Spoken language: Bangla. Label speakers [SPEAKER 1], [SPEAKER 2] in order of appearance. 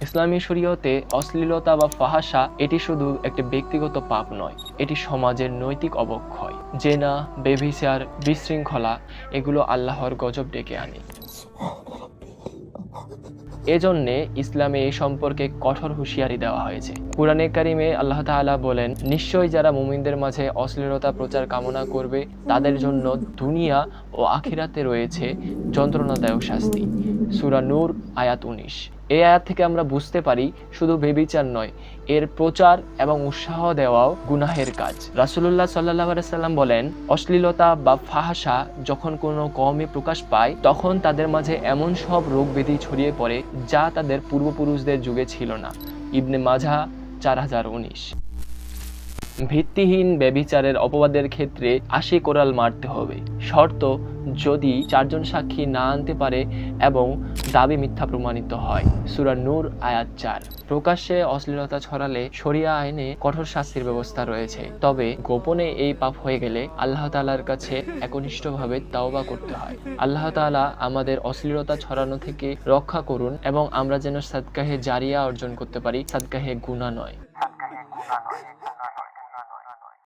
[SPEAKER 1] ইসলামী শরীয়তে অশ্লীলতা বা ফাহাশা এটি শুধু একটি ব্যক্তিগত পাপ নয়, এটি সমাজের নৈতিক অবক্ষয়। জেনা, বেভিচার, বিশৃঙ্খলা এগুলো আল্লাহর গজব ডেকে আনে। এজন্যে ইসলামে এই সম্পর্কে কঠোর হুঁশিয়ারি দেওয়া হয়েছে। কুরআনে কারিমে আল্লাহ তাআলা বলেন, নিশ্চয়ই যারা মুমিনদের মাঝে অশ্লীলতা প্রচার কামনা করবে তাদের জন্য দুনিয়া ও আখিরাতে রয়েছে যন্ত্রণাদায়ক শাস্তি। সূরা নূর আয়াত ১৯। এই আয়াত থেকে আমরা বুঝতে পারি শুধু বেবিচার নয়, এর প্রচার এবং উৎসাহ দেওয়াও গুনাহের কাজ। রাসূলুল্লাহ সাল্লাল্লাহু আলাইহি সাল্লাম বলেন, অশ্লীলতা বা ফাহাশা যখন কোনো কওমে প্রকাশ পায় তখন তাদের মাঝে এমন সব রোগ ব্যাধি ছড়িয়ে পড়ে যা তাদের পূর্বপুরুষদের যুগে ছিল না। ইবনে মাজাহ ৪০১৯। ভিত্তিহীন ব্যভিচারের অপবাদের ক্ষেত্রে ৮০ কোরাল মারতে হবে, শর্ত যদি ৪ জন সাক্ষী না আনতে পারে এবং দাবি মিথ্যা প্রমাণিত হয়। সূরা নূর আয়াত ৪। প্রকাশ্যে অশ্লীলতা ছড়ালে শরিয়া আইনে কঠোর শাস্তির ব্যবস্থা রয়েছে, তবে গোপনে এই পাপ হয়ে গেলে আল্লাহ তাআলার কাছে একনিষ্ঠভাবে তাওবা করতে হয়। আল্লাহ তাআলা আমাদের অশ্লীলতা ছড়ানো থেকে রক্ষা করুন এবং আমরা যেন সাদকাহে জারিয়া অর্জন করতে পারি, সাদকাহে গুনাহ নয়।